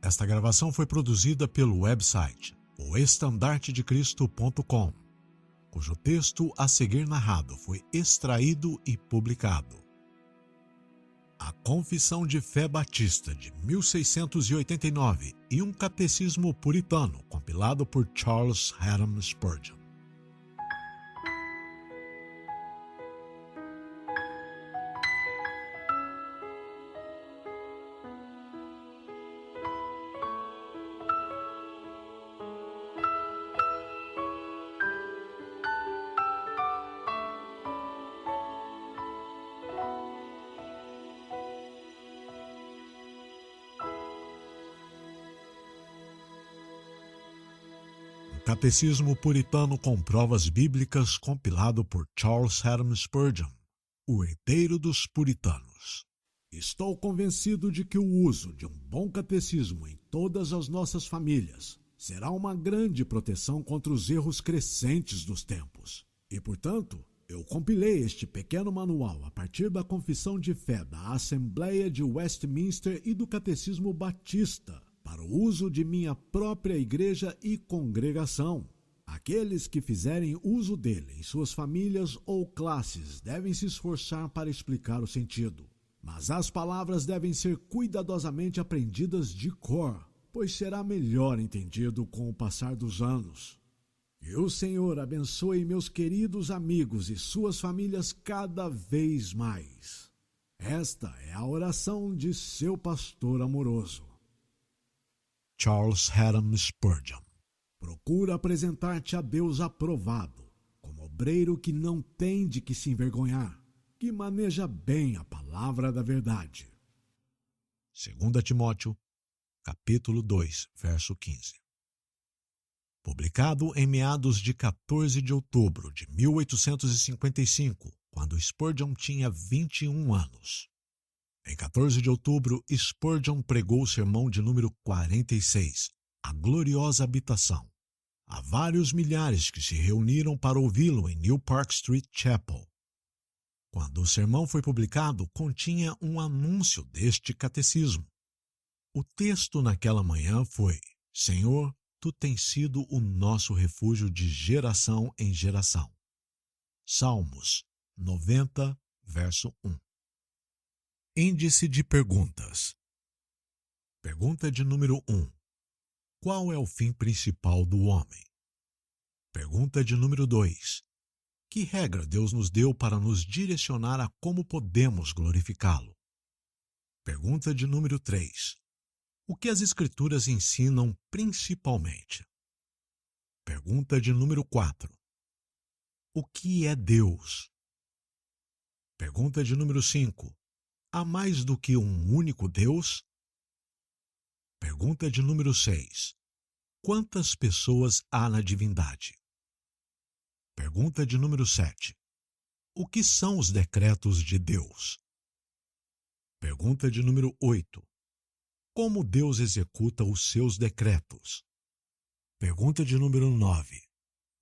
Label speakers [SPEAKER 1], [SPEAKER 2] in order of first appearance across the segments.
[SPEAKER 1] Esta gravação foi produzida pelo website oestandartedecristo.com, cujo texto a seguir narrado foi extraído e publicado. A Confissão de Fé Batista de 1689 e um Catecismo Puritano compilado por Charles Haddon Spurgeon. Catecismo Puritano com Provas Bíblicas compilado por Charles Haddon Spurgeon, o herdeiro dos puritanos. Estou convencido de que o uso de um bom catecismo em todas as nossas famílias será uma grande proteção contra os erros crescentes dos tempos. E, portanto, eu compilei este pequeno manual a partir da Confissão de Fé da Assembleia de Westminster e do Catecismo Batista, para o uso de minha própria igreja e congregação. Aqueles que fizerem uso dele em suas famílias ou classes devem se esforçar para explicar o sentido. Mas as palavras devem ser cuidadosamente aprendidas de cor, pois será melhor entendido com o passar dos anos. Que o Senhor abençoe meus queridos amigos e suas famílias cada vez mais. Esta é a oração de seu pastor amoroso. Charles Haddon Spurgeon. Procura apresentar-te a Deus aprovado, como obreiro que não tem de que se envergonhar, que maneja bem a palavra da verdade. 2 Timóteo, capítulo 2, verso 15. Publicado em meados de 14 de outubro de 1855, quando Spurgeon tinha 21 anos. Em 14 de outubro, Spurgeon pregou o sermão de número 46, A Gloriosa Habitação, a vários milhares que se reuniram para ouvi-lo em New Park Street Chapel. Quando o sermão foi publicado, continha um anúncio deste catecismo. O texto naquela manhã foi: Senhor, Tu tens sido o nosso refúgio de geração em geração. Salmos 90, verso 1. Índice de perguntas. Pergunta de número 1. Qual é o fim principal do homem? Pergunta de número 2. Que regra Deus nos deu para nos direcionar a como podemos glorificá-lo? Pergunta de número 3. O que as Escrituras ensinam principalmente? Pergunta de número 4. O que é Deus? Pergunta de número 5. Há mais do que um único Deus? Pergunta de número 6. Quantas pessoas há na divindade? Pergunta de número 7. O que são os decretos de Deus? Pergunta de número 8. Como Deus executa os seus decretos? Pergunta de número 9.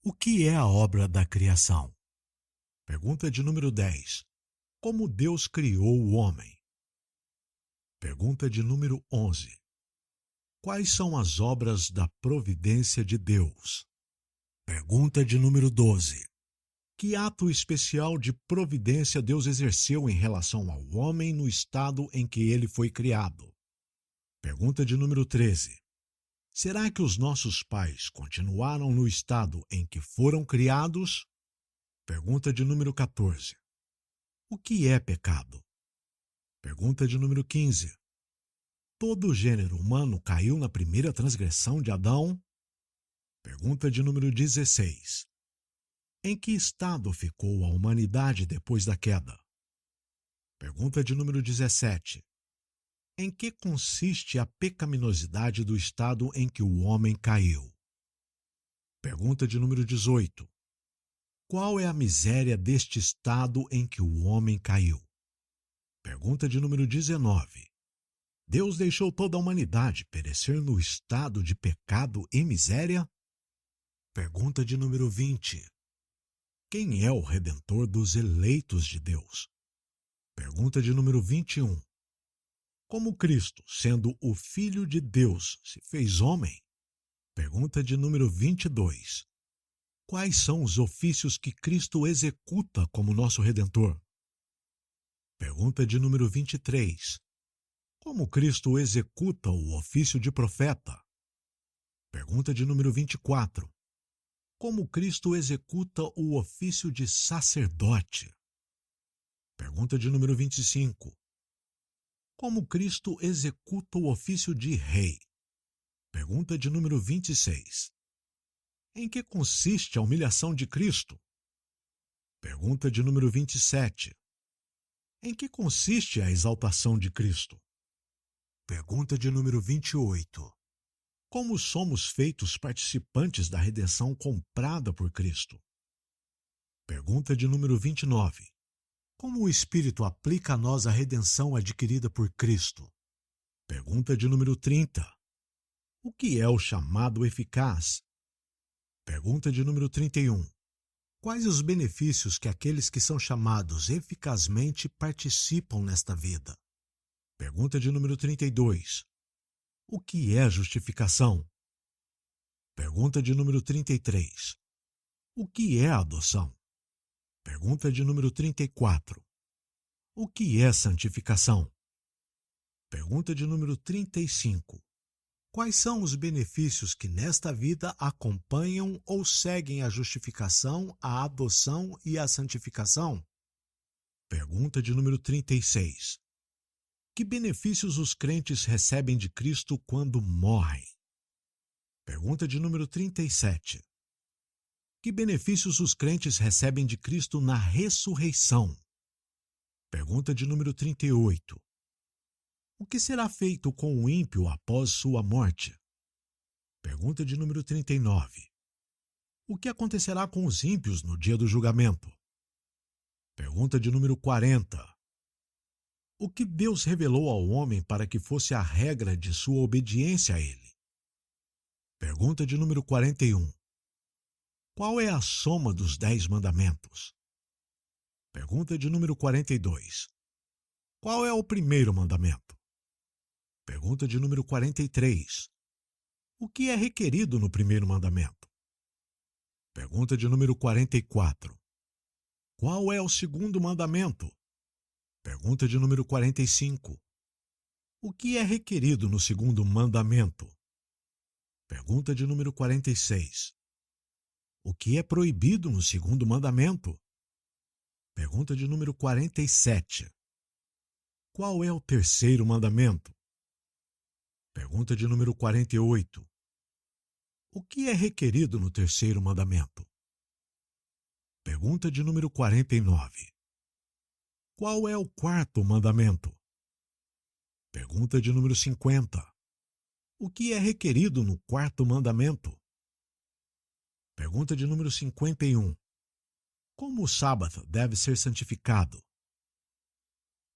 [SPEAKER 1] O que é a obra da criação? Pergunta de número 10. Como Deus criou o homem? Pergunta de número 11. Quais são as obras da providência de Deus? Pergunta de número 12. Que ato especial de providência Deus exerceu em relação ao homem no estado em que ele foi criado? Pergunta de número 13. Será que os nossos pais continuaram no estado em que foram criados? Pergunta de número 14. O que é pecado? Pergunta de número 15. Todo o gênero humano caiu na primeira transgressão de Adão? Pergunta de número 16. Em que estado ficou a humanidade depois da queda? Pergunta de número 17. Em que consiste a pecaminosidade do estado em que o homem caiu? Pergunta de número 18. Qual é a miséria deste estado em que o homem caiu? Pergunta de número 19. Deus deixou toda a humanidade perecer no estado de pecado e miséria? Pergunta de número 20. Quem é o Redentor dos eleitos de Deus? Pergunta de número 21. Como Cristo, sendo o Filho de Deus, se fez homem? Pergunta de número 22. Quais são os ofícios que Cristo executa como nosso Redentor? Pergunta de número 23. Como Cristo executa o ofício de profeta? Pergunta de número 24. Como Cristo executa o ofício de sacerdote? Pergunta de número 25. Como Cristo executa o ofício de rei? Pergunta de número 26. Em que consiste a humilhação de Cristo? Pergunta de número 27. Em que consiste a exaltação de Cristo? Pergunta de número 28. Como somos feitos participantes da redenção comprada por Cristo? Pergunta de número 29. Como o Espírito aplica a nós a redenção adquirida por Cristo? Pergunta de número 30. O que é o chamado eficaz? Pergunta de número 31. Quais os benefícios que aqueles que são chamados eficazmente participam nesta vida? Pergunta de número 32. O que é justificação? Pergunta de número 33. O que é adoção? Pergunta de número 34. O que é santificação? Pergunta de número 35. Quais são os benefícios que nesta vida acompanham ou seguem a justificação, a adoção e a santificação? Pergunta de número 36. Que benefícios os crentes recebem de Cristo quando morrem? Pergunta de número 37. Que benefícios os crentes recebem de Cristo na ressurreição? Pergunta de número 38. O que será feito com o ímpio após sua morte? Pergunta de número 39. O que acontecerá com os ímpios no dia do julgamento? Pergunta de número 40. O que Deus revelou ao homem para que fosse a regra de sua obediência a ele? Pergunta de número 41. Qual é a soma dos 10 mandamentos? Pergunta de número 42. Qual é o primeiro mandamento? Pergunta de número 43. O que é requerido no primeiro mandamento? Pergunta de número 44. Qual é o segundo mandamento? Pergunta de número 45. O que é requerido no segundo mandamento? Pergunta de número 46. O que é proibido no segundo mandamento? Pergunta de número 47. Qual é o terceiro mandamento? Pergunta de número 48. O que é requerido no terceiro mandamento? Pergunta de número 49. Qual é o quarto mandamento? Pergunta de número 50. O que é requerido no quarto mandamento? Pergunta de número 51. Como o sábado deve ser santificado?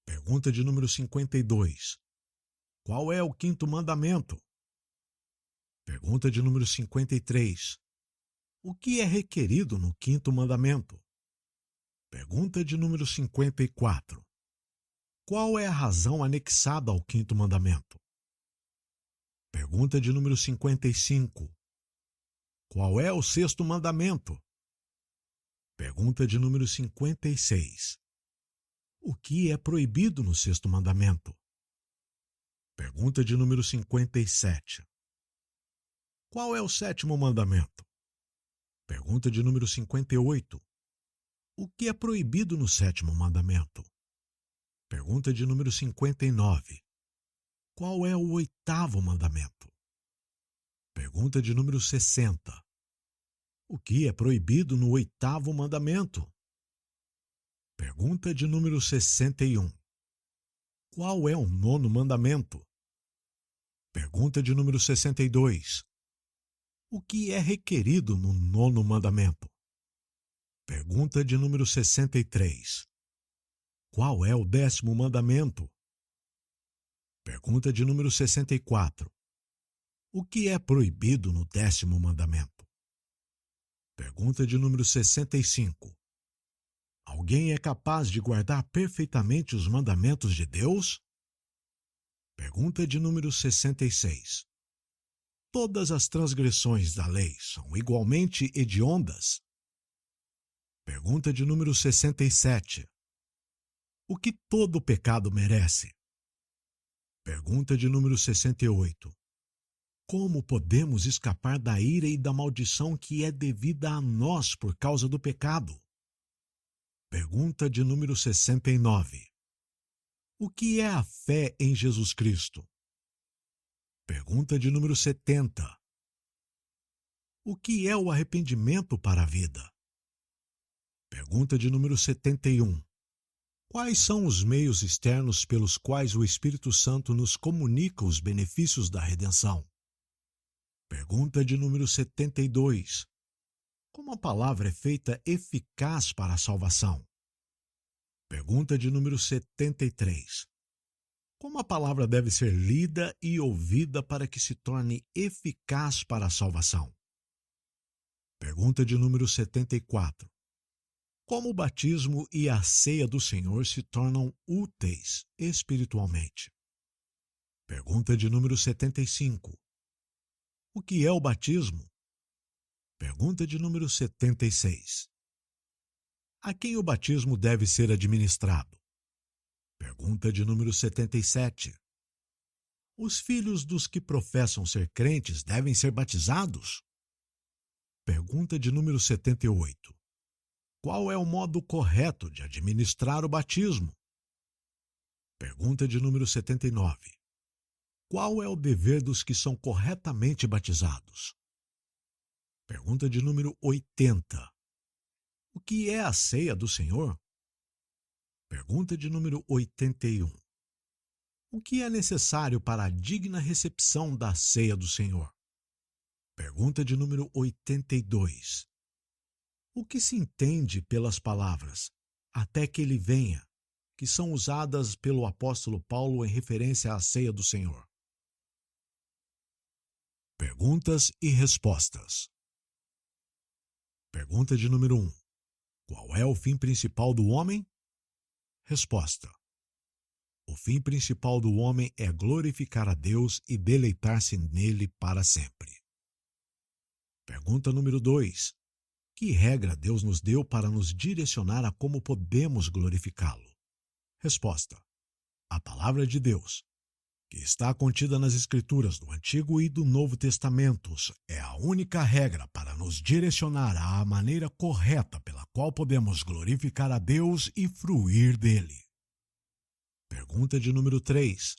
[SPEAKER 1] Pergunta de número 52. Qual é o quinto mandamento? Pergunta de número 53. O que é requerido no quinto mandamento? Pergunta de número 54. Qual é a razão anexada ao quinto mandamento? Pergunta de número 55. Qual é o sexto mandamento? Pergunta de número 56. O que é proibido no sexto mandamento? Pergunta de número 57. Qual é o sétimo mandamento? Pergunta de número 58. O que é proibido no sétimo mandamento? Pergunta de número 59. Qual é o oitavo mandamento? Pergunta de número 60. O que é proibido no oitavo mandamento? Pergunta de número 61. Qual é o nono mandamento? Pergunta de número 62. O que é requerido no nono mandamento? Pergunta de número 63. Qual é o 10º mandamento? Pergunta de número 64. O que é proibido no 10º mandamento? Pergunta de número 65. Alguém é capaz de guardar perfeitamente os mandamentos de Deus? Pergunta de número 66. Todas as transgressões da lei são igualmente hediondas? Pergunta de número 67. O que todo pecado merece? Pergunta de número 68. Como podemos escapar da ira e da maldição que é devida a nós por causa do pecado? Pergunta de número 69. O que é a fé em Jesus Cristo? Pergunta de número 70. O que é o arrependimento para a vida? Pergunta de número 71. Quais são os meios externos pelos quais o Espírito Santo nos comunica os benefícios da redenção? Pergunta de número 72. Como a palavra é feita eficaz para a salvação? Pergunta de número 73. Como a palavra deve ser lida e ouvida para que se torne eficaz para a salvação? Pergunta de número 74. Como o batismo e a ceia do Senhor se tornam úteis espiritualmente? Pergunta de número 75. O que é o batismo? Pergunta de número 76. A quem o batismo deve ser administrado? Pergunta de número 77. Os filhos dos que professam ser crentes devem ser batizados? Pergunta de número 78. Qual é o modo correto de administrar o batismo? Pergunta de número 79. Qual é o dever dos que são corretamente batizados? Pergunta de número 80. O que é a ceia do Senhor? Pergunta de número 81. O que é necessário para a digna recepção da ceia do Senhor? Pergunta de número 82. O que se entende pelas palavras "até que ele venha", que são usadas pelo apóstolo Paulo em referência à ceia do Senhor? Perguntas e respostas. Pergunta de número 1. Qual é o fim principal do homem? Resposta. O fim principal do homem é glorificar a Deus e deleitar-se nele para sempre. Pergunta número 2. Que regra Deus nos deu para nos direcionar a como podemos glorificá-lo? Resposta. A palavra de Deus, que está contida nas Escrituras do Antigo e do Novo Testamentos, é a única regra para nos direcionar à maneira correta pela qual podemos glorificar a Deus e fruir dele. Pergunta de número 3.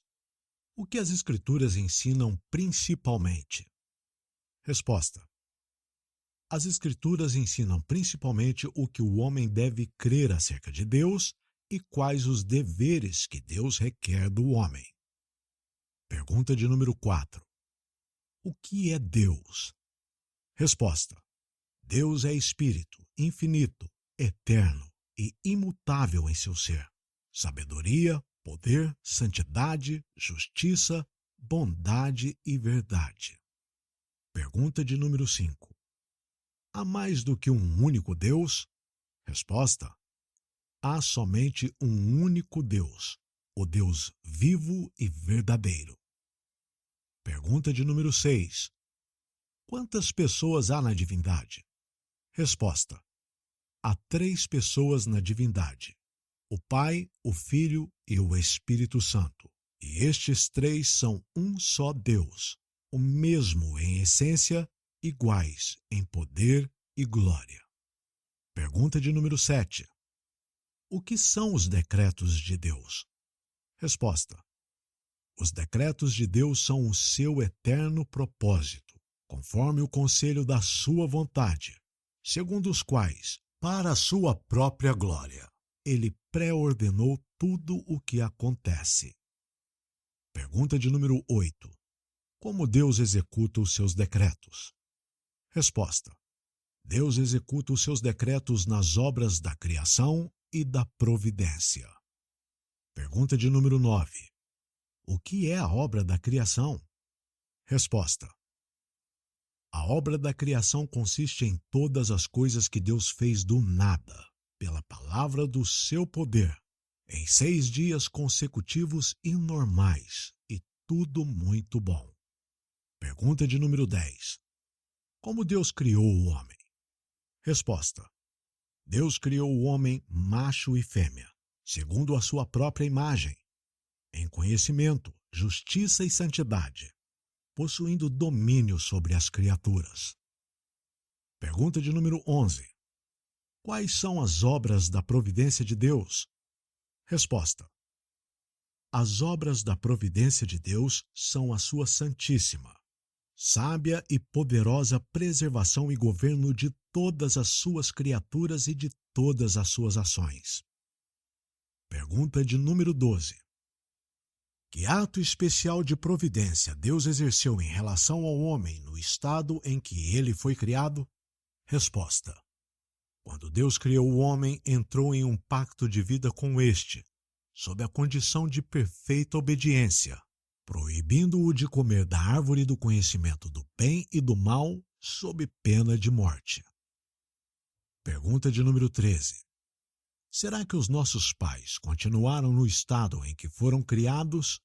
[SPEAKER 1] O que as Escrituras ensinam principalmente? Resposta. As Escrituras ensinam principalmente o que o homem deve crer acerca de Deus e quais os deveres que Deus requer do homem. Pergunta de número 4. O que é Deus? Resposta. Deus é espírito, infinito, eterno e imutável em seu ser. Sabedoria, poder, santidade, justiça, bondade e verdade. Pergunta de número 5. Há mais do que um único Deus? Resposta. Há somente um único Deus, o Deus vivo e verdadeiro. Pergunta de número 6. Quantas pessoas há na divindade? Resposta. Há 3 pessoas na divindade: o Pai, o Filho e o Espírito Santo. E estes 3 são um só Deus, o mesmo em essência, iguais em poder e glória. Pergunta de número 7. O que são os decretos de Deus? Resposta. Os decretos de Deus são o seu eterno propósito, conforme o conselho da sua vontade, segundo os quais, para a sua própria glória, ele pré-ordenou tudo o que acontece. Pergunta de número 8. Como Deus executa os seus decretos? Resposta. Deus executa os seus decretos nas obras da criação e da providência. Pergunta de número 9. O que é a obra da criação? Resposta. A obra da criação consiste em todas as coisas que Deus fez do nada, pela palavra do seu poder, em 6 dias consecutivos e normais, e tudo muito bom. Pergunta de número 10. Como Deus criou o homem? Resposta: Deus criou o homem macho e fêmea, segundo a sua própria imagem, em conhecimento, justiça e santidade, possuindo domínio sobre as criaturas. Pergunta de número 11. Quais são as obras da providência de Deus? Resposta: As obras da providência de Deus são a sua santíssima, sábia e poderosa preservação e governo de todas as suas criaturas e de todas as suas ações. Pergunta de número 12. Que ato especial de providência Deus exerceu em relação ao homem no estado em que ele foi criado? Resposta: Quando Deus criou o homem, entrou em um pacto de vida com este, sob a condição de perfeita obediência, proibindo-o de comer da árvore do conhecimento do bem e do mal, sob pena de morte. Pergunta de número 13. Será que os nossos pais continuaram no estado em que foram criados?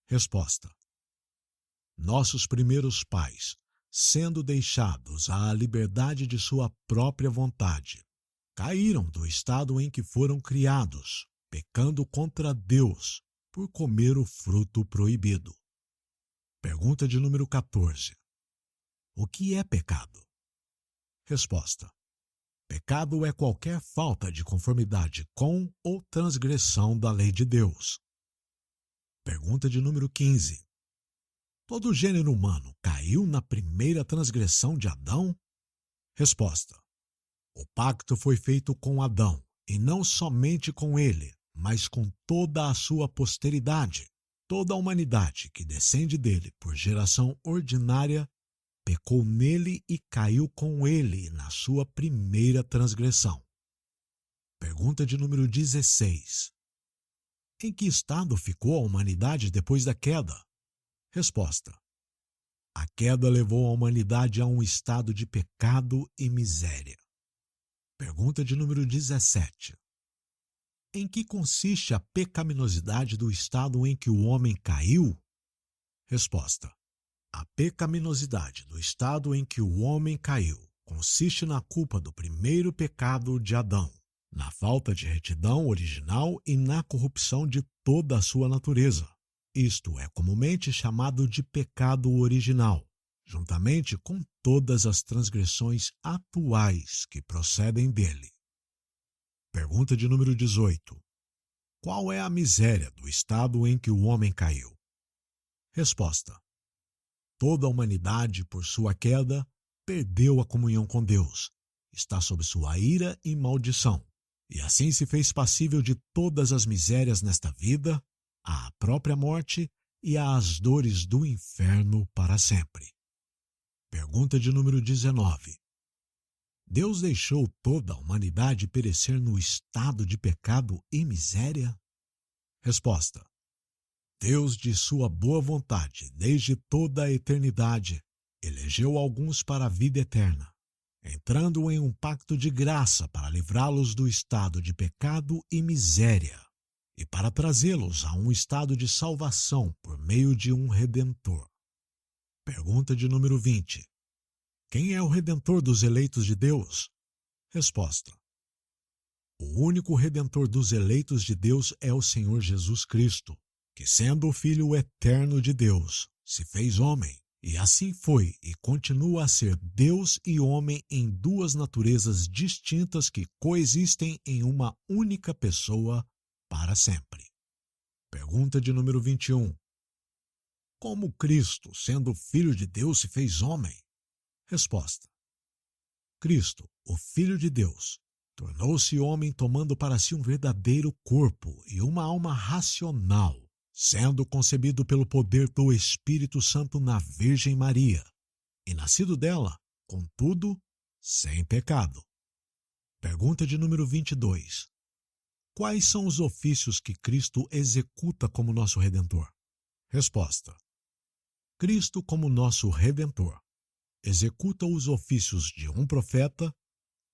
[SPEAKER 1] Resposta: Nossos primeiros pais, sendo deixados à liberdade de sua própria vontade, caíram do estado em que foram criados, pecando contra Deus por comer o fruto proibido. Pergunta de número 14. O que é pecado? Resposta: Pecado é qualquer falta de conformidade com ou transgressão da lei de Deus. Pergunta de número 15. Todo o gênero humano caiu na primeira transgressão de Adão? Resposta: O pacto foi feito com Adão, e não somente com ele, mas com toda a sua posteridade. Toda a humanidade que descende dele por geração ordinária pecou nele e caiu com ele na sua primeira transgressão. Pergunta de número 16. Em que estado ficou a humanidade depois da queda? Resposta: A queda levou a humanidade a um estado de pecado e miséria. Pergunta de número 17. Em que consiste a pecaminosidade do estado em que o homem caiu? Resposta: A pecaminosidade do estado em que o homem caiu consiste na culpa do primeiro pecado de Adão, na falta de retidão original e na corrupção de toda a sua natureza. Isto é comumente chamado de pecado original, juntamente com todas as transgressões atuais que procedem dele. Pergunta de número 18. Qual é a miséria do estado em que o homem caiu? Resposta: Toda a humanidade, por sua queda, perdeu a comunhão com Deus, está sob sua ira e maldição, e assim se fez passível de todas as misérias nesta vida, à própria morte e às dores do inferno para sempre. Pergunta de número 19. Deus deixou toda a humanidade perecer no estado de pecado e miséria? Resposta: Deus, de sua boa vontade, desde toda a eternidade, elegeu alguns para a vida eterna, entrando em um pacto de graça para livrá-los do estado de pecado e miséria, e para trazê-los a um estado de salvação por meio de um Redentor. Pergunta de número 20. Quem é o Redentor dos eleitos de Deus? Resposta: O único Redentor dos eleitos de Deus é o Senhor Jesus Cristo, que, sendo o Filho eterno de Deus, se fez homem, e assim foi e continua a ser Deus e homem em duas naturezas distintas que coexistem em uma única pessoa para sempre. Pergunta de número 21. Como Cristo, sendo Filho de Deus, se fez homem? Resposta: Cristo, o Filho de Deus, tornou-se homem tomando para si um verdadeiro corpo e uma alma racional, sendo concebido pelo poder do Espírito Santo na Virgem Maria, e nascido dela, contudo, sem pecado. Pergunta de número 22. Quais são os ofícios que Cristo executa como nosso Redentor? Resposta: Cristo, como nosso Redentor, executa os ofícios de um profeta,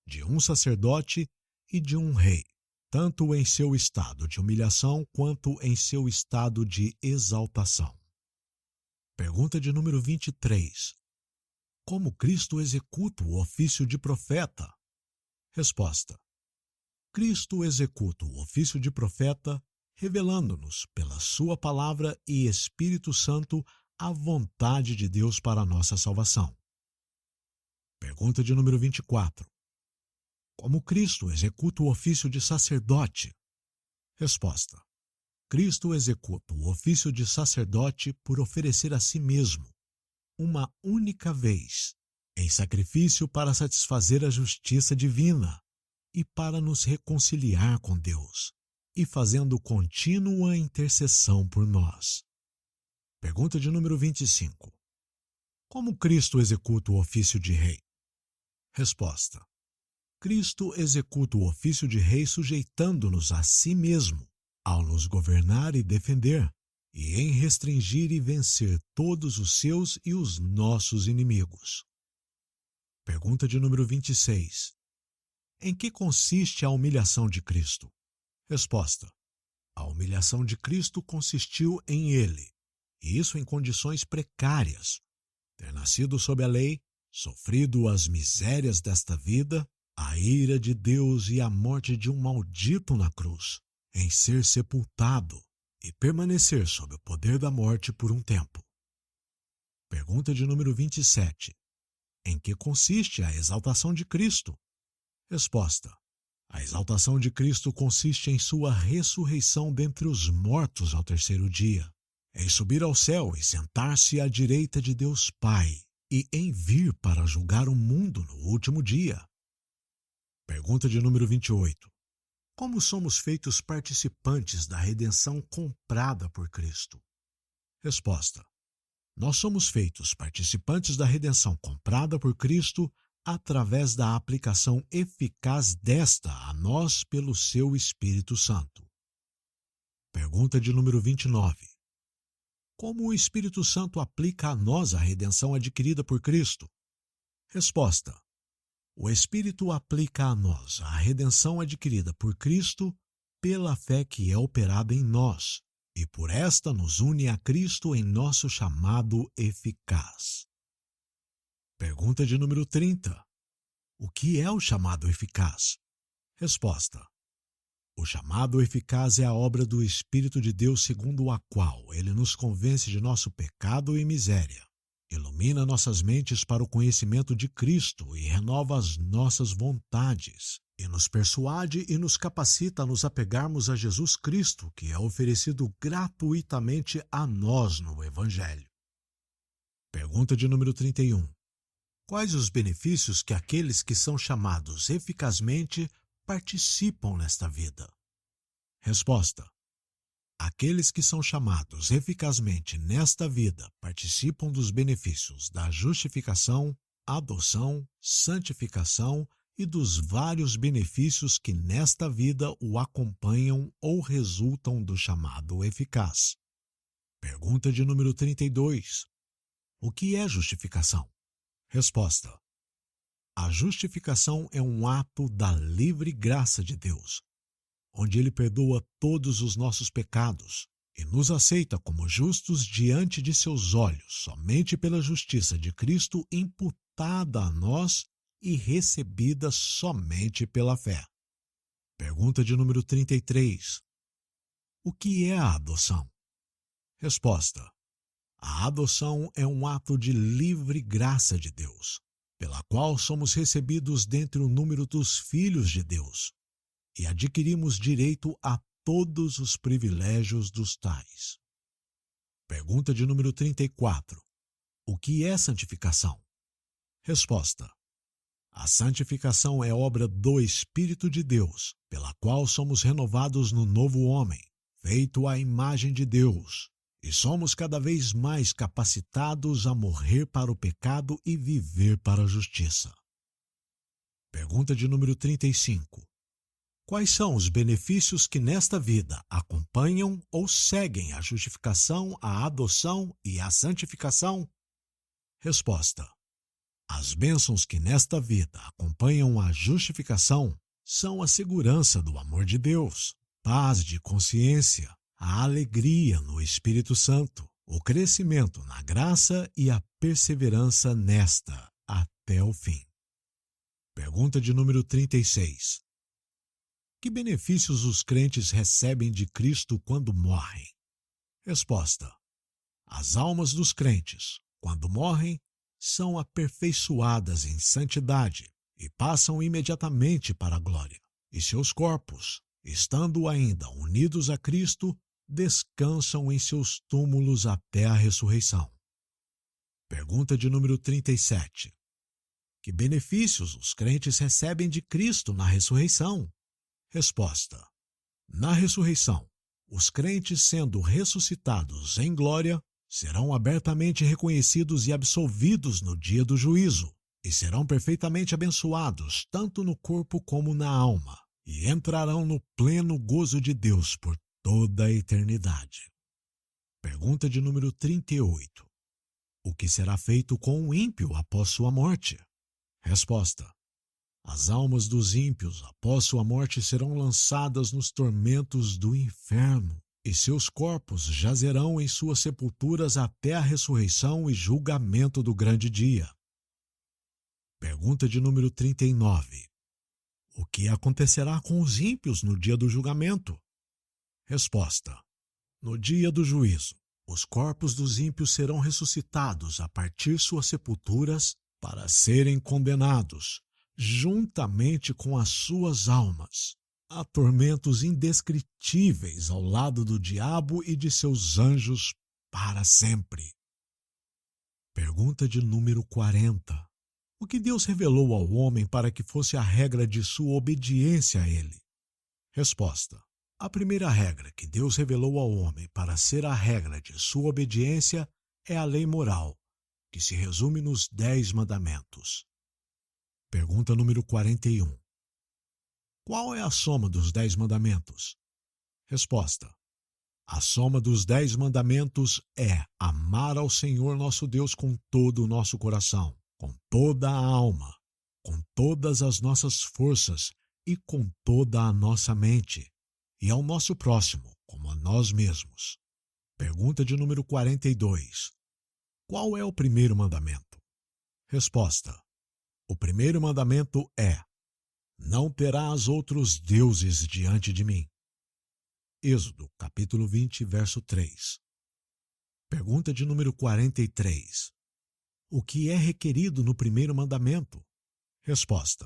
[SPEAKER 1] de um sacerdote e de um rei, tanto em seu estado de humilhação quanto em seu estado de exaltação. Pergunta de número 23. Como Cristo executa o ofício de profeta? Resposta. Cristo executa o ofício de profeta, revelando-nos, pela sua palavra e Espírito Santo, a vontade de Deus para a nossa salvação. Pergunta de número 24. Como Cristo executa o ofício de sacerdote? Resposta. Cristo executa o ofício de sacerdote por oferecer a si mesmo, uma única vez, em sacrifício para satisfazer a justiça divina e para nos reconciliar com Deus, e fazendo contínua intercessão por nós. Pergunta de número 25. Como Cristo executa o ofício de rei? Resposta. Cristo executa o ofício de rei sujeitando-nos a si mesmo, ao nos governar e defender, e em restringir e vencer todos os seus e os nossos inimigos. Pergunta de número 26. Em que consiste a humilhação de Cristo? Resposta. A humilhação de Cristo consistiu em ele, e isso em condições precárias, ter nascido sob a lei, sofrido as misérias desta vida, a ira de Deus e a morte de um maldito na cruz, em ser sepultado e permanecer sob o poder da morte por um tempo. Pergunta de número 27. Em que consiste a exaltação de Cristo? Resposta. A exaltação de Cristo consiste em sua ressurreição dentre os mortos ao terceiro dia, em subir ao céu e sentar-se à direita de Deus Pai, e em vir para julgar o mundo no último dia. Pergunta de número 28. Como somos feitos participantes da redenção comprada por Cristo? Resposta. Nós somos feitos participantes da redenção comprada por Cristo através da aplicação eficaz desta a nós pelo seu Espírito Santo. Pergunta de número 29. Como o Espírito Santo aplica a nós a redenção adquirida por Cristo? Resposta. O Espírito aplica a nós a redenção adquirida por Cristo pela fé que é operada em nós, e por esta nos une a Cristo em nosso chamado eficaz. Pergunta de número 30. O que é o chamado eficaz? Resposta. O chamado eficaz é a obra do Espírito de Deus segundo a qual ele nos convence de nosso pecado e miséria, ilumina nossas mentes para o conhecimento de Cristo e renova as nossas vontades, e nos persuade e nos capacita a nos apegarmos a Jesus Cristo, que é oferecido gratuitamente a nós no Evangelho. Pergunta de número 31. Quais os benefícios que aqueles que são chamados eficazmente participam nesta vida? Resposta. Aqueles que são chamados eficazmente nesta vida participam dos benefícios da justificação, adoção, santificação e dos vários benefícios que nesta vida o acompanham ou resultam do chamado eficaz. Pergunta de número 32. O que é justificação? Resposta. A justificação é um ato da livre graça de Deus, onde Ele perdoa todos os nossos pecados e nos aceita como justos diante de seus olhos, somente pela justiça de Cristo imputada a nós e recebida somente pela fé. Pergunta de número 33. O que é a adoção? Resposta. A adoção é um ato de livre graça de Deus, pela qual somos recebidos dentre o número dos filhos de Deus, e adquirimos direito a todos os privilégios dos tais. Pergunta de número 34. O que é santificação? Resposta. A santificação é obra do Espírito de Deus, pela qual somos renovados no novo homem, feito à imagem de Deus, e somos cada vez mais capacitados a morrer para o pecado e viver para a justiça. Pergunta de número 35. Quais são os benefícios que nesta vida acompanham ou seguem a justificação, a adoção e a santificação? Resposta. As bênçãos que nesta vida acompanham a justificação são a segurança do amor de Deus, paz de consciência, a alegria no Espírito Santo, o crescimento na graça e a perseverança nesta até o fim. Pergunta de número 36. Que benefícios os crentes recebem de Cristo quando morrem? Resposta: as almas dos crentes, quando morrem, são aperfeiçoadas em santidade e passam imediatamente para a glória. E seus corpos, estando ainda unidos a Cristo, descansam em seus túmulos até a ressurreição. Pergunta de número 37. Que benefícios os crentes recebem de Cristo na ressurreição? Resposta: na ressurreição, os crentes, sendo ressuscitados em glória, serão abertamente reconhecidos e absolvidos no dia do juízo, e serão perfeitamente abençoados tanto no corpo como na alma, e entrarão no pleno gozo de Deus por toda a eternidade. Pergunta de número 38. O que será feito com o ímpio após sua morte? Resposta: as almas dos ímpios após sua morte serão lançadas nos tormentos do inferno, e seus corpos jazerão em suas sepulturas até a ressurreição e julgamento do grande dia. Pergunta de número 39. O que acontecerá com os ímpios no dia do julgamento? Resposta: no dia do juízo, os corpos dos ímpios serão ressuscitados a partir suas sepulturas para serem condenados, juntamente com as suas almas, a tormentos indescritíveis ao lado do diabo e de seus anjos para sempre. Pergunta de número 40. O que Deus revelou ao homem para que fosse a regra de sua obediência a ele? Resposta: a primeira regra que Deus revelou ao homem para ser a regra de sua obediência é a lei moral, que se resume nos 10 mandamentos. Pergunta número 41. Qual é a soma dos 10 mandamentos? Resposta: a soma dos 10 mandamentos é amar ao Senhor nosso Deus com todo o nosso coração, com toda a alma, com todas as nossas forças e com toda a nossa mente, e ao nosso próximo como a nós mesmos. Pergunta de número 42. Qual é o primeiro mandamento? Resposta: o primeiro mandamento é: não terás outros deuses diante de mim. Êxodo, capítulo 20, verso 3. Pergunta de número 43. O que é requerido no primeiro mandamento? Resposta: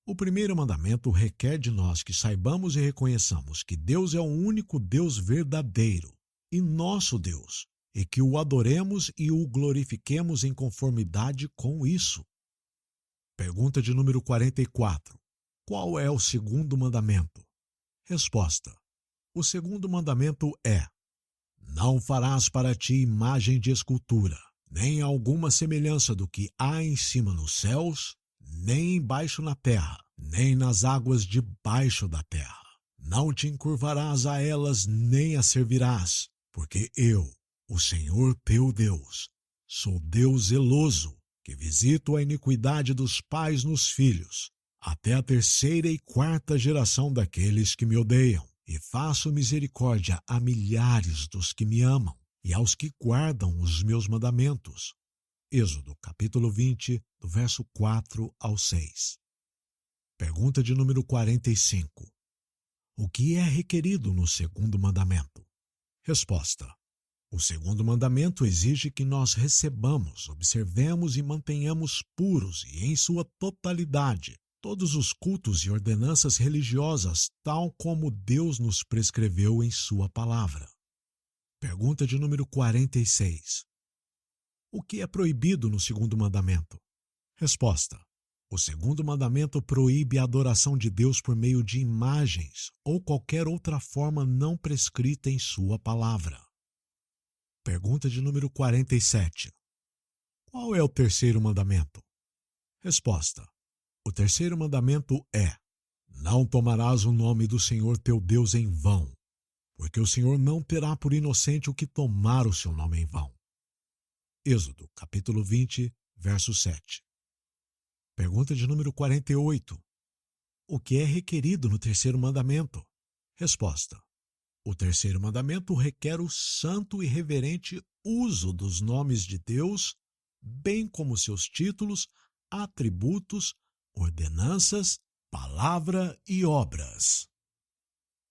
[SPEAKER 1] o primeiro mandamento requer de nós que saibamos e reconheçamos que Deus é o único Deus verdadeiro e nosso Deus, e que o adoremos e o glorifiquemos em conformidade com isso. Pergunta de número 44. Qual é o segundo mandamento? Resposta: o segundo mandamento é: não farás para ti imagem de escultura, nem alguma semelhança do que há em cima nos céus, nem embaixo na terra, nem nas águas debaixo da terra. Não te encurvarás a elas, nem as servirás, porque eu, o Senhor teu Deus, sou Deus zeloso, que visito a iniquidade dos pais nos filhos, até a 3ª e 4ª geração daqueles que me odeiam, e faço misericórdia a milhares dos que me amam e aos que guardam os meus mandamentos. Êxodo, capítulo 20, do verso 4 ao 6. Pergunta de número 45. O que é requerido no segundo mandamento? Resposta: o segundo mandamento exige que nós recebamos, observemos e mantenhamos puros e em sua totalidade todos os cultos e ordenanças religiosas, tal como Deus nos prescreveu em sua palavra. Pergunta de número 46. O que é proibido no segundo mandamento? Resposta: o segundo mandamento proíbe a adoração de Deus por meio de imagens ou qualquer outra forma não prescrita em sua palavra. Pergunta de número 47. Qual é o terceiro mandamento? Resposta: o terceiro mandamento é: não tomarás o nome do Senhor teu Deus em vão, porque o Senhor não terá por inocente o que tomar o seu nome em vão. Êxodo, capítulo 20, verso 7. Pergunta de número 48. O que é requerido no terceiro mandamento? Resposta: o terceiro mandamento requer o santo e reverente uso dos nomes de Deus, bem como seus títulos, atributos, ordenanças, palavra e obras.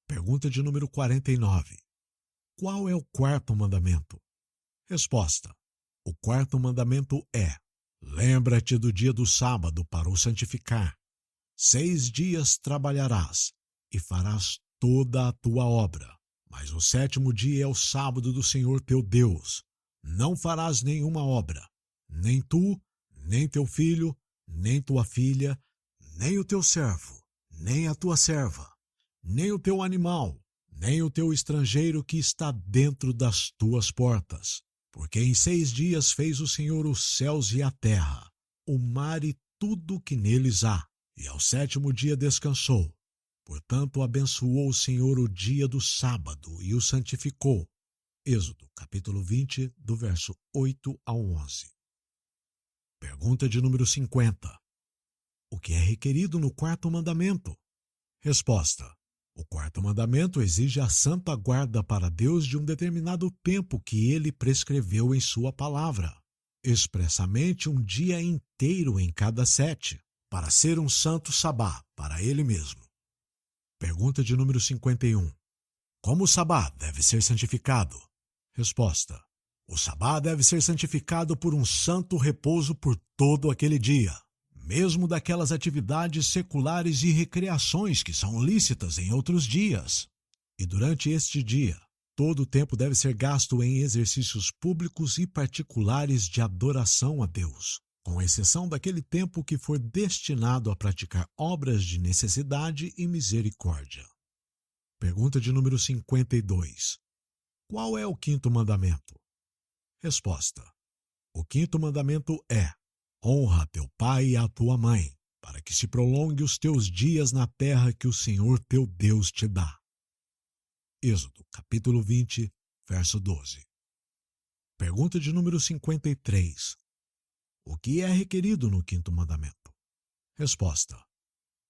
[SPEAKER 1] Pergunta de número 49. Qual é o quarto mandamento? Resposta: o quarto mandamento é: lembra-te do dia do sábado para o santificar. 6 dias trabalharás e farás toda a tua obra, mas o sétimo dia é o sábado do Senhor teu Deus. Não farás nenhuma obra, nem tu, nem teu filho, nem tua filha, nem o teu servo, nem a tua serva, nem o teu animal, nem o teu estrangeiro que está dentro das tuas portas. Porque em 6 dias fez o Senhor os céus e a terra, o mar e tudo o que neles há, e ao sétimo dia descansou. Portanto, abençoou o Senhor o dia do sábado e o santificou. Êxodo, capítulo 20, do verso 8 ao 11. Pergunta de número 50. O que é requerido no quarto mandamento? Resposta: o quarto mandamento exige a santa guarda para Deus de um determinado tempo que ele prescreveu em sua palavra, expressamente um dia inteiro em cada 7, para ser um santo sabá para ele mesmo. Pergunta de número 51. Como o sabá deve ser santificado? Resposta: o sabá deve ser santificado por um santo repouso por todo aquele dia, mesmo daquelas atividades seculares e recreações que são lícitas em outros dias. E durante este dia, todo o tempo deve ser gasto em exercícios públicos e particulares de adoração a Deus, com exceção daquele tempo que for destinado a praticar obras de necessidade e misericórdia. Pergunta de número 52. Qual é o quinto mandamento? Resposta: o quinto mandamento é: honra teu pai e a tua mãe, para que se prolongue os teus dias na terra que o Senhor teu Deus te dá. Êxodo, capítulo 20, verso 12. Pergunta de número 53. O que é requerido no quinto mandamento? Resposta: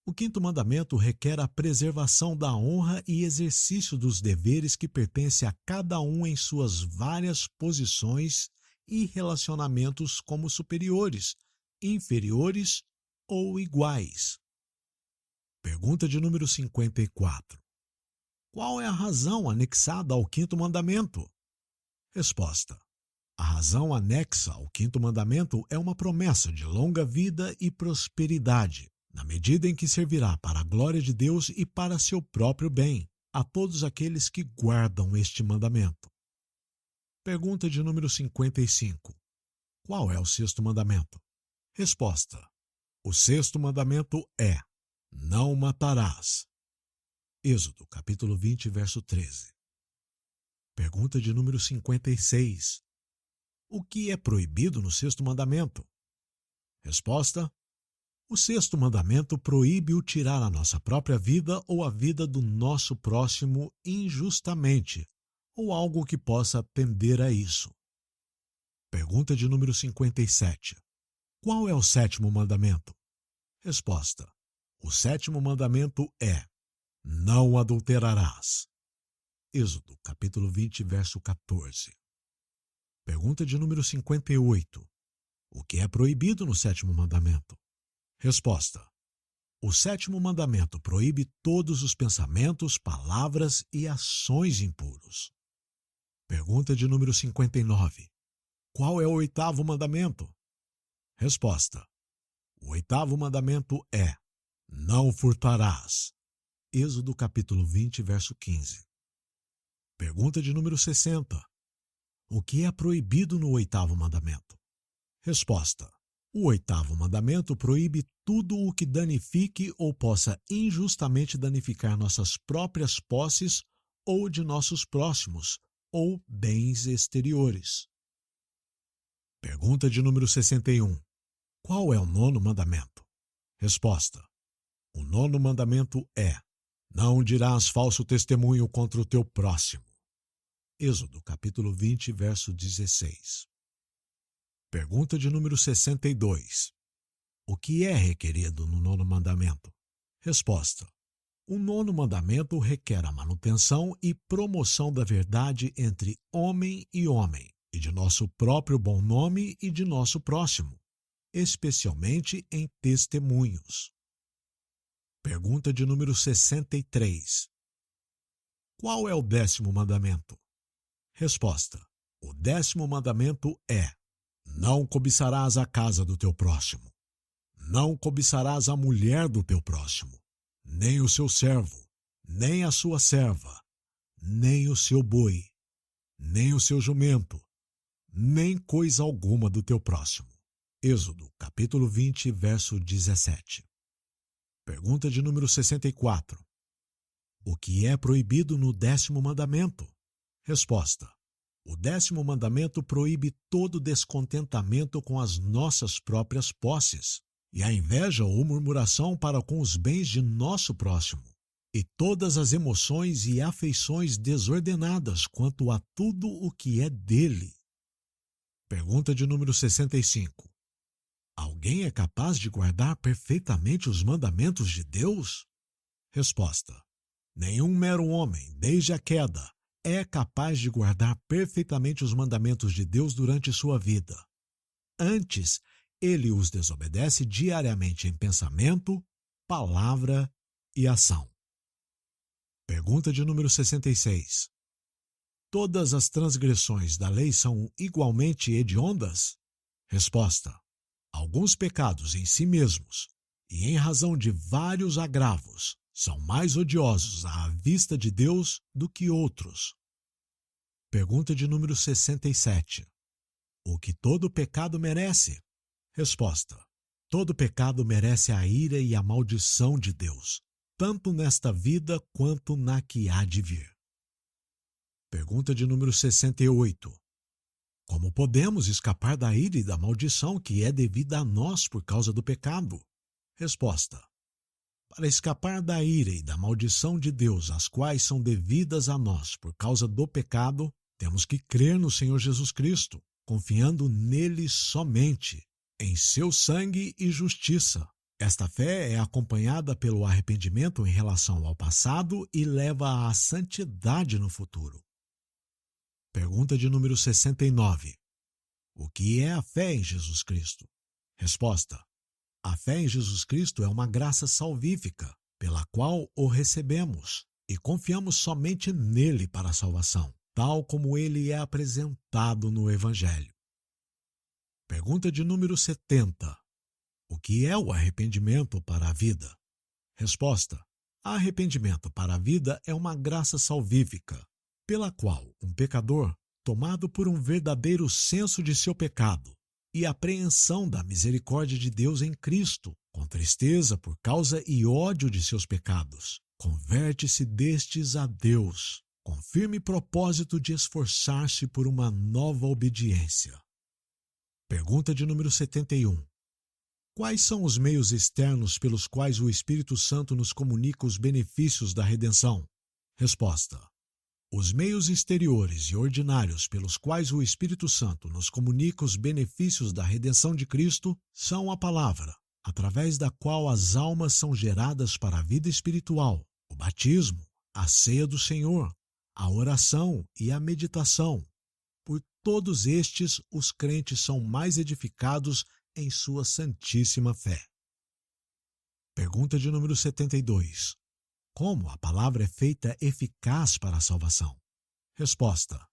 [SPEAKER 1] o quinto mandamento requer a preservação da honra e exercício dos deveres que pertencem a cada um em suas várias posições e relacionamentos como superiores, inferiores ou iguais. Pergunta de número 54. Qual é a razão anexada ao quinto mandamento? Resposta: a razão anexa ao quinto mandamento é uma promessa de longa vida e prosperidade, na medida em que servirá para a glória de Deus e para seu próprio bem, a todos aqueles que guardam este mandamento. Pergunta de número 55. Qual é o sexto mandamento? Resposta: o sexto mandamento é: não matarás. Êxodo, capítulo 20, verso 13. Pergunta de número 56. O que é proibido no sexto mandamento? Resposta: o sexto mandamento proíbe o tirar a nossa própria vida ou a vida do nosso próximo injustamente, ou algo que possa tender a isso. Pergunta de número 57. Qual é o sétimo mandamento? Resposta: o sétimo mandamento é: não adulterarás. Êxodo, capítulo 20, verso 14. Pergunta de número 58. O que é proibido no sétimo mandamento? Resposta: o sétimo mandamento proíbe todos os pensamentos, palavras e ações impuros. Pergunta de número 59. Qual é o oitavo mandamento? Resposta: o oitavo mandamento é: não furtarás. Êxodo capítulo 20, verso 15. Pergunta de número 60. O que é proibido no oitavo mandamento? Resposta: o oitavo mandamento proíbe tudo o que danifique ou possa injustamente danificar nossas próprias posses ou de nossos próximos, ou bens exteriores. Pergunta de número 61. Qual é o nono mandamento? Resposta: o nono mandamento é: não dirás falso testemunho contra o teu próximo. Êxodo, capítulo 20, verso 16. Pergunta de número 62. O que é requerido no nono mandamento? Resposta: o nono mandamento requer a manutenção e promoção da verdade entre homem e homem, e de nosso próprio bom nome e de nosso próximo, especialmente em testemunhos. Pergunta de número 63. Qual é o 10º mandamento? Resposta: o 10º mandamento é: não cobiçarás a casa do teu próximo. Não cobiçarás a mulher do teu próximo, nem o seu servo, nem a sua serva, nem o seu boi, nem o seu jumento, nem coisa alguma do teu próximo. Êxodo, capítulo 20, verso 17. Pergunta de número 64. O que é proibido no 10º mandamento? Resposta: o 10º mandamento proíbe todo descontentamento com as nossas próprias posses, e a inveja ou murmuração para com os bens de nosso próximo, e todas as emoções e afeições desordenadas quanto a tudo o que é dele. Pergunta de número 65. Alguém é capaz de guardar perfeitamente os mandamentos de Deus? Resposta: nenhum mero homem, desde a queda, é capaz de guardar perfeitamente os mandamentos de Deus durante sua vida. Antes, ele os desobedece diariamente em pensamento, palavra e ação. Pergunta de número 66. Todas as transgressões da lei são igualmente hediondas? Resposta: alguns pecados em si mesmos, e em razão de vários agravos, são mais odiosos à vista de Deus do que outros. Pergunta de número 67. O que todo pecado merece? Resposta: todo pecado merece a ira e a maldição de Deus, tanto nesta vida quanto na que há de vir. Pergunta de número 68. Como podemos escapar da ira e da maldição que é devida a nós por causa do pecado? Resposta: para escapar da ira e da maldição de Deus, as quais são devidas a nós por causa do pecado, temos que crer no Senhor Jesus Cristo, confiando nele somente, em seu sangue e justiça. Esta fé é acompanhada pelo arrependimento em relação ao passado e leva à santidade no futuro. Pergunta de número 69. O que é a fé em Jesus Cristo? Resposta: a fé em Jesus Cristo é uma graça salvífica, pela qual o recebemos e confiamos somente nele para a salvação, tal como ele é apresentado no Evangelho. Pergunta de número 70. O que é o arrependimento para a vida? Resposta: arrependimento para a vida é uma graça salvífica, pela qual um pecador, tomado por um verdadeiro senso de seu pecado e apreensão da misericórdia de Deus em Cristo, com tristeza por causa e ódio de seus pecados, converte-se destes a Deus, com firme propósito de esforçar-se por uma nova obediência. Pergunta de número 71. Quais são os meios externos pelos quais o Espírito Santo nos comunica os benefícios da redenção? Resposta: os meios exteriores e ordinários pelos quais o Espírito Santo nos comunica os benefícios da redenção de Cristo são a palavra, através da qual as almas são geradas para a vida espiritual, o batismo, a ceia do Senhor, a oração e a meditação. Por todos estes, os crentes são mais edificados em sua santíssima fé. Pergunta de número 72. Como a palavra é feita eficaz para a salvação? Resposta: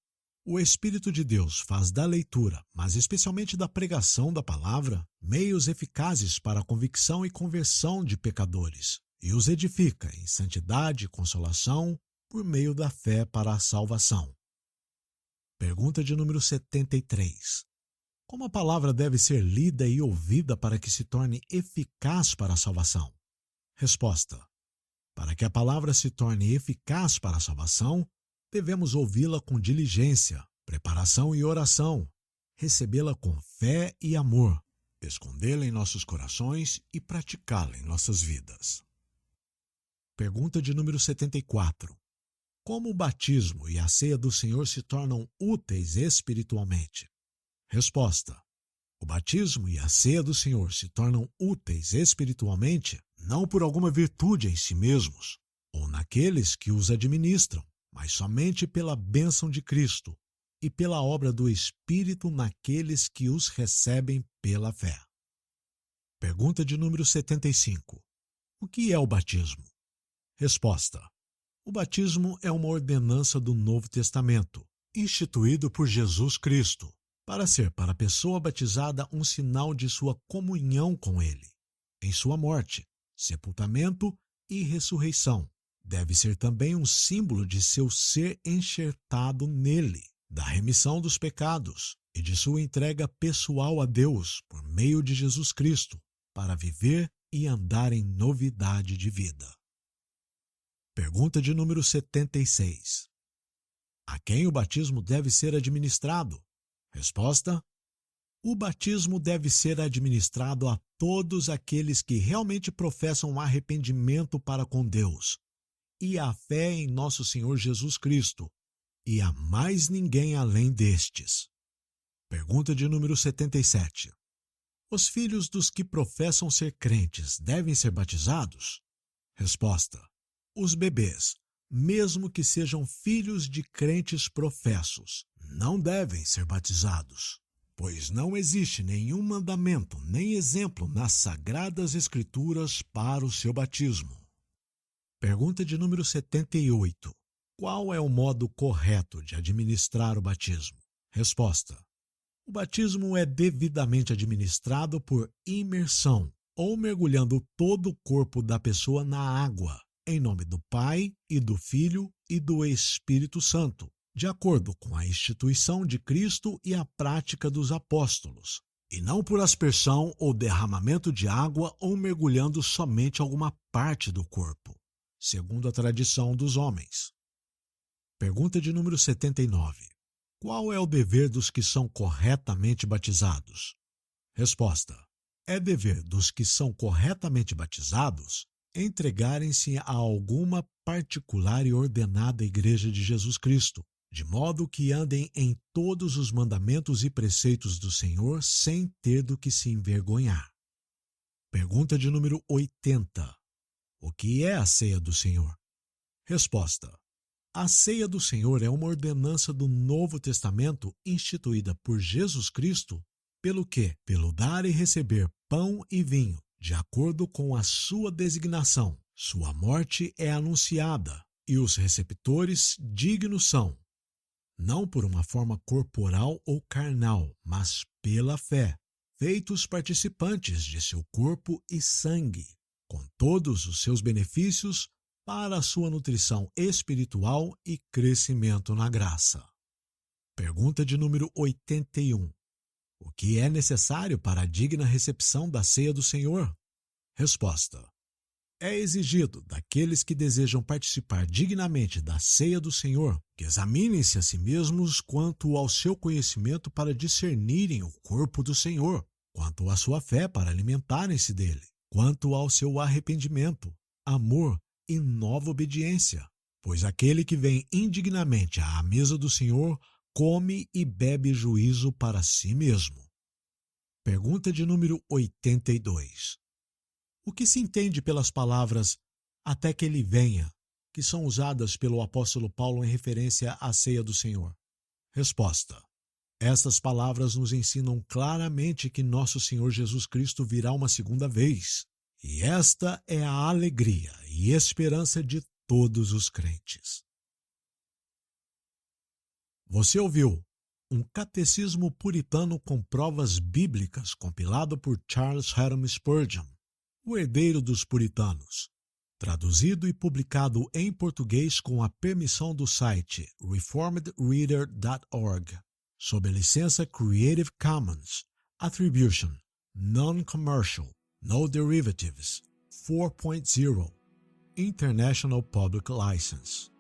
[SPEAKER 1] o Espírito de Deus faz da leitura, mas especialmente da pregação da palavra, meios eficazes para a convicção e conversão de pecadores, e os edifica em santidade e consolação por meio da fé para a salvação. Pergunta de número 73. Como a palavra deve ser lida e ouvida para que se torne eficaz para a salvação? Resposta: para que a palavra se torne eficaz para a salvação, devemos ouvi-la com diligência, preparação e oração, recebê-la com fé e amor, escondê-la em nossos corações e praticá-la em nossas vidas. Pergunta de número 74. Como o batismo e a ceia do Senhor se tornam úteis espiritualmente? Resposta: o batismo e a ceia do Senhor se tornam úteis espiritualmente não por alguma virtude em si mesmos, ou naqueles que os administram, mas somente pela bênção de Cristo, e pela obra do Espírito naqueles que os recebem pela fé. Pergunta de número 75. O que é o batismo? Resposta. O batismo é uma ordenança do Novo Testamento, instituído por Jesus Cristo, para ser para a pessoa batizada um sinal de sua comunhão com Ele, em sua morte, sepultamento e ressurreição. Deve ser também um símbolo de seu ser enxertado nele, da remissão dos pecados e de sua entrega pessoal a Deus por meio de Jesus Cristo, para viver e andar em novidade de vida. Pergunta de número 76. A quem o batismo deve ser administrado? Resposta. O batismo deve ser administrado a todos aqueles que realmente professam arrependimento para com Deus e a fé em nosso Senhor Jesus Cristo, e a mais ninguém além destes. Pergunta de número 77. Os filhos dos que professam ser crentes devem ser batizados? Resposta. Os bebês, mesmo que sejam filhos de crentes professos, não devem ser batizados, pois não existe nenhum mandamento nem exemplo nas Sagradas Escrituras para o seu batismo. Pergunta de número 78. Qual é o modo correto de administrar o batismo? Resposta. O batismo é devidamente administrado por imersão, ou mergulhando todo o corpo da pessoa na água, em nome do Pai, e do Filho e do Espírito Santo, de acordo com a instituição de Cristo e a prática dos apóstolos, e não por aspersão ou derramamento de água ou mergulhando somente alguma parte do corpo, segundo a tradição dos homens. Pergunta de número 79. Qual é o dever dos que são corretamente batizados? Resposta. É dever dos que são corretamente batizados entregarem-se a alguma particular e ordenada Igreja de Jesus Cristo, de modo que andem em todos os mandamentos e preceitos do Senhor sem ter do que se envergonhar. Pergunta de número 80. O que é a ceia do Senhor? Resposta. A ceia do Senhor é uma ordenança do Novo Testamento instituída por Jesus Cristo, pelo que? Pelo dar e receber pão e vinho, de acordo com a sua designação. Sua morte é anunciada, e os receptores dignos são, não por uma forma corporal ou carnal, mas pela fé, feitos participantes de seu corpo e sangue, com todos os seus benefícios para a sua nutrição espiritual e crescimento na graça. Pergunta de número 81. O que é necessário para a digna recepção da ceia do Senhor? Resposta. É exigido daqueles que desejam participar dignamente da ceia do Senhor que examinem-se a si mesmos quanto ao seu conhecimento para discernirem o corpo do Senhor, quanto à sua fé para alimentarem-se dele, quanto ao seu arrependimento, amor e nova obediência, pois aquele que vem indignamente à mesa do Senhor come e bebe juízo para si mesmo. Pergunta de número 82. O que se entende pelas palavras até que ele venha, que são usadas pelo apóstolo Paulo em referência à ceia do Senhor? Resposta. Estas palavras nos ensinam claramente que nosso Senhor Jesus Cristo virá uma segunda vez, e esta é a alegria e esperança de todos os crentes. Você ouviu um catecismo puritano com provas bíblicas compilado por Charles Haddon Spurgeon, o herdeiro dos puritanos, traduzido e publicado em português com a permissão do site reformedreader.org, sob a licença Creative Commons Attribution Non-Commercial No Derivatives 4.0 International Public License.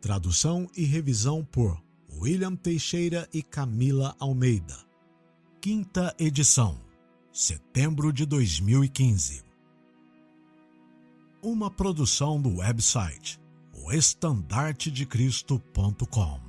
[SPEAKER 1] Tradução e revisão por William Teixeira e Camila Almeida. Quinta edição, setembro de 2015. Uma produção do website oestandartedecristo.com.